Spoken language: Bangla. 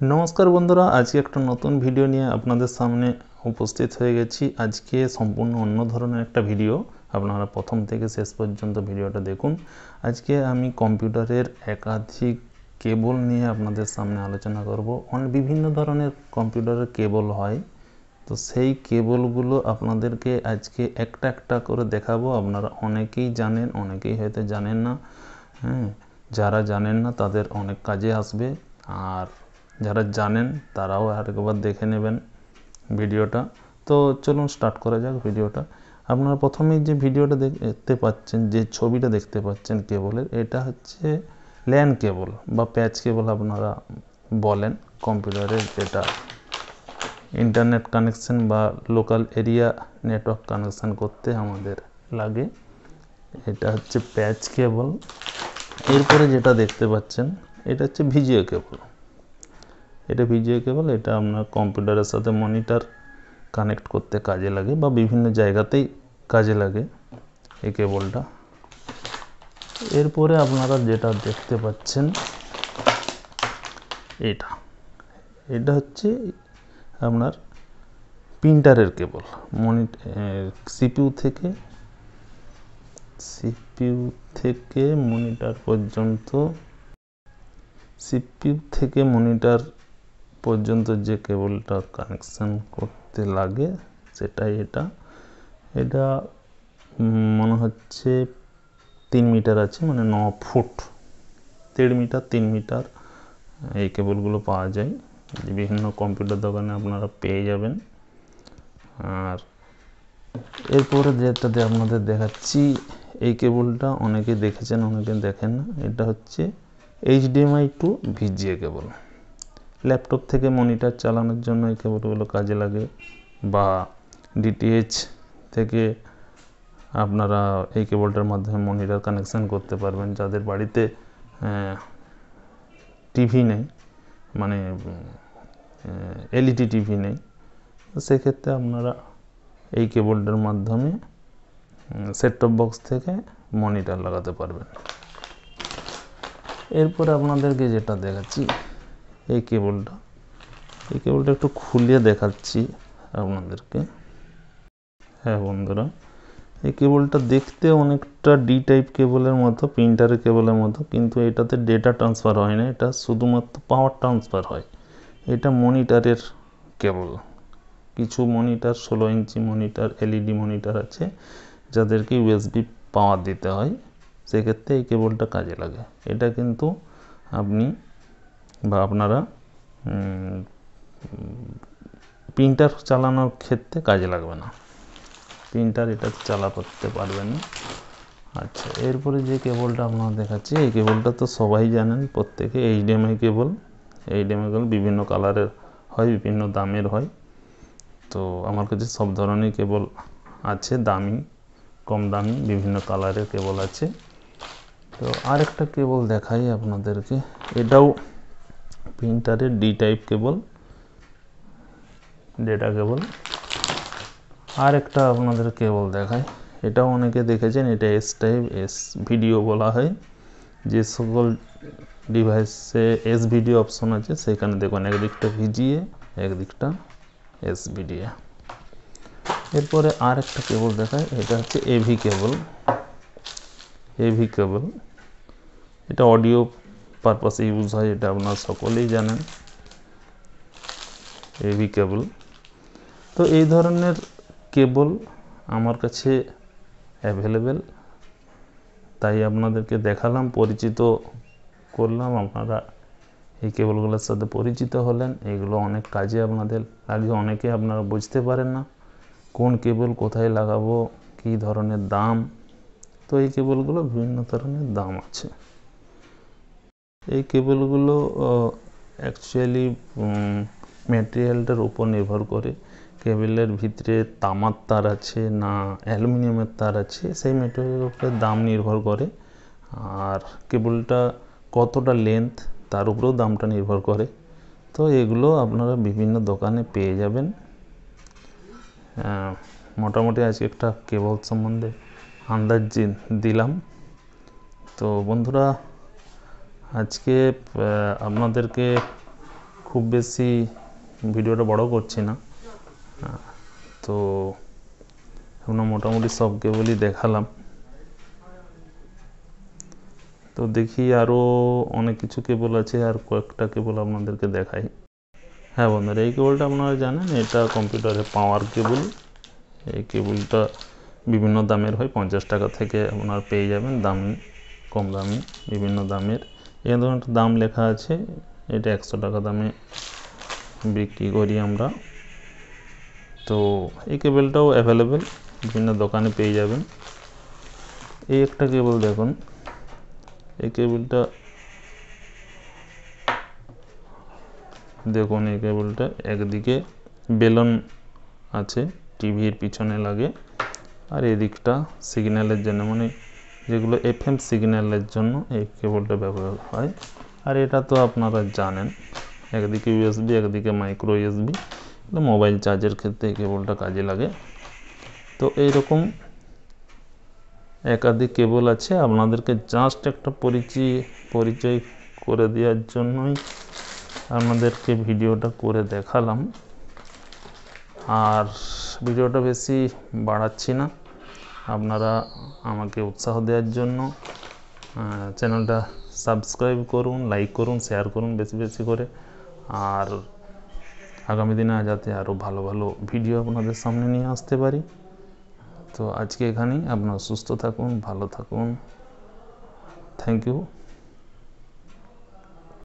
नमस्कार बंधुरा आज के एक नतून भिडियो निये आपनादेर सामने उपस्थित हो गेছি। आज के सम्पूर्ण अन्य धरनेर एक भिडियो आपनारा प्रथम थेके शेष पर्यन्त भिडियोटा देखुन। आज के आमी कम्पिउटारेर एकाधिक केबल निये आपनादेर सामने आलोचना करब। विभिन्न धरनेर कम्पिउटारेर केबल हय, तो सेई केबलगुलो आपनादेरके आज के एकटा एकटा करे देखाबो। आपनारा अनेकेई जानेन, अनेकेई हयतो जानेन ना। जारा जानेन ना तादेर अनेक काजे आसबे, और যারা জানেন তারাও আরেকবার দেখে নেবেন ভিডিওটা। তো চলুন স্টার্ট করা যাক ভিডিওটা। আপনারা প্রথমেই যে ভিডিওটা দেখতে পাচ্ছেন, যে ছবিটা দেখতে পাচ্ছেন কেবলের, এটা হচ্ছে ল্যান কেবল বা প্যাচ কেবল আপনারা বলেন কম্পিউটারের, যেটা ইন্টারনেট কানেকশন বা লোকাল এরিয়া নেটওয়ার্ক কানেকশন করতে আমাদের লাগে। এটা হচ্ছে প্যাচ কেবল। এরপরে যেটা দেখতে পাচ্ছেন এটা হচ্ছে ভিজিও কেবল। এটা ভিজিও কেবল, এটা আপনার কম্পিউটারের সাথে মনিটর কানেক্ট করতে কাজে লাগে বা বিভিন্ন জায়গাতেই কাজে লাগে এই কেবলটা। এরপরে আপনারা যেটা দেখতে পাচ্ছেন এটা হচ্ছে আপনার প্রিন্টারের কেবল। সিপিইউ থেকে মনিটর পর্যন্ত, সিপিইউ থেকে মনিটর পর্যন্ত যে কেবলটা কানেকশন করতে লাগে সেটাই এটা মনে হচ্ছে 3 মিটার আছে, মানে 9 ফুট, 1.5 মিটার 3 মিটার এই কেবলগুলো পাওয়া যায়। বিভিন্ন কম্পিউটার দোকানে আপনারা পেয়ে যাবেন। আর এরপরে যেটাতে আপনাদের দেখাচ্ছি, এই কেবলটা অনেকে দেখেছেন অনেকে দেখেন না। এটা হচ্ছে HDMI টু ভিজিএ কেবল। ল্যাপটপ থেকে মনিটর চালানোর জন্য এই কেবলগুলো কাজে লাগে, বা ডিটিএইচ থেকে আপনারা এই কেবলটার মাধ্যমে মনিটর কানেকশন করতে পারবেন। যাদের বাড়িতে টিভি নেই, মানে এলইডি টিভি নেই, সেক্ষেত্রে আপনারা এই কেবলটার মাধ্যমে সেট টপ বক্স থেকে মনিটর লাগাতে পারবেন। এরপরে আপনাদেরকে যেটা দেখাচ্ছি এই কেবলটা একটু খুলে দেখাচ্ছি আপনাদেরকে। হ্যাঁ বন্ধুরা, এই কেবলটা দেখতে অনেকটা ডি টাইপ কেবলের মতো, প্রিন্টারের কেবলের মতো, কিন্তু এটাতে ডেটা ট্রান্সফার হয় না, এটা শুধুমাত্র পাওয়ার ট্রান্সফার হয়। এটা মনিটরের কেবল। কিছু monitor 16 inch monitor, LED monitor আছে যাদেরকে ইউএসবি পাওয়ার দিতে হয়, সেক্ষেত্রে এই কেবলটা কাজে লাগে। এটা কিন্তু আপনি বা আপনারা প্রিন্টার চালানোর ক্ষেত্রে কাজে লাগবে না, প্রিন্টার এটা চালা করতে পারবেন না। আচ্ছা, এরপরে যে কেবলটা আপনারা দেখাচ্ছি, এই কেবলটা তো সবাই জানেন প্রত্যেকে, HDMI কেবল। HDMI কেবল বিভিন্ন কালারের হয়, বিভিন্ন দামের হয়। তো আমার কাছে সব ধরনের কেবল আছে, দামি কম দামি বিভিন্ন কালারের কেবল আছে। তো আরেকটা কেবল দেখাই আপনাদেরকে, এটাও প্রিন্টারের ডি টাইপ কেবল, ডেটা কেবল। আরেকটা আপনাদের কেবল দেখাই, এটাও অনেকে দেখেছেন, এটা এস টাইপ, এস ভিডিও বলা হয়। যে সকল ডিভাইসে এস ভিডিও অপশন আছে সেখানে দেখুন একদিকটা ভিজিএ, একদিকটা এস ভিডিএ। এরপরে আরেকটা কেবল দেখাই, এটা হচ্ছে এভি কেবল। এভি কেবল এটা অডিও পারপাসে ইউজ হয়, এটা আপনারা সকলেই জানেন, এভি কেবল। তো এই ধরনের কেবল আমার কাছে অ্যাভেলেবেল, তাই আপনাদেরকে দেখালাম, পরিচিত করলাম। আপনারা এই কেবলগুলোর সাথে পরিচিত হলেন। এগুলো অনেক কাজে আপনাদের লাগে। অনেকে আপনারা বুঝতে পারেন না কোন কেবল কোথায় লাগাবো, কী ধরনের দাম। তো এই কেবলগুলো বিভিন্ন ধরনের দাম আছে। এই কেবলগুলো অ্যাকচুয়ালি ম্যাটেরিয়ালটার উপর নির্ভর করে, কেবলের ভিতরে তামার তার আছে না অ্যালুমিনিয়ামের তার আছে, সেই ম্যাটেরিয়ালের উপরে দাম নির্ভর করে। আর কেবলটা কতটা লেন্থ তার উপরেও দামটা নির্ভর করে। তো এগুলো আপনারা বিভিন্ন দোকানে পেয়ে যাবেন। মোটামুটি আজকে একটা কেবল সম্বন্ধে আন্দাজ দিলাম। তো বন্ধুরা, আজকে আপনাদেরকে খুব বেশি ভিডিওটা বড় করছি না। তো আমরা মোটামুটি সব কেবলই দেখালাম। তো দেখি আরও অনেক কিছু কেবল আছে, আর কয়েকটা কেবল আপনাদেরকে দেখাই। হ্যাঁ বন্ধুরা, এই কেবলটা আপনারা জানেন, এটা কম্পিউটারের পাওয়ার কেবল। এই কেবলটা বিভিন্ন দামের হয়, 50 টাকা থেকে আপনার পেয়ে যাবেন, দামি কম দামি বিভিন্ন দামের। এখানে ধরুন একটা দাম লেখা আছে, এটা 100 টাকা দামে বিক্রি করি আমরা। তো এই কেবলটাও অ্যাভেলেবেল, বিভিন্ন দোকানে পেয়ে যাবেন। এই একটা কেবল দেখুন, এই কেবলটা দেখুন, এই কেবলটা একদিকে বেলন আছে, টিভির পিছনে লাগে, আর এদিকটা সিগন্যালের জন্য, মানে যেগুলো FM সিগন্যালের জন্য এই কেবলটা ব্যবহার হয়। আর এটা তো আপনারা জানেন, একদিকে USB একদিকে মাইক্রো USB, মোবাইল চার্জের ক্ষেত্রে এই কেবলটা কাজে লাগে। তো এইরকম একাধিক কেবল আছে, আপনাদেরকে জাস্ট একটা পরিচয় করে দেওয়ার জন্যই আপনাদেরকে ভিডিওটা করে দেখালাম। আর ভিডিওটা বেশি বাড়াচ্ছি না, আপনারা আমাকে উৎসাহ দেওয়ার জন্য চ্যানেলটা সাবস্ক্রাইব করুন, লাইক করুন, শেয়ার করুন বেশি বেশি করে। আর আগামী দিনে যাতে আরও ভালো ভালো ভিডিও আপনাদের সামনে নিয়ে আসতে পারি। তো আজকে এখানেই, আপনারা সুস্থ থাকুন, ভালো থাকুন। Thank you.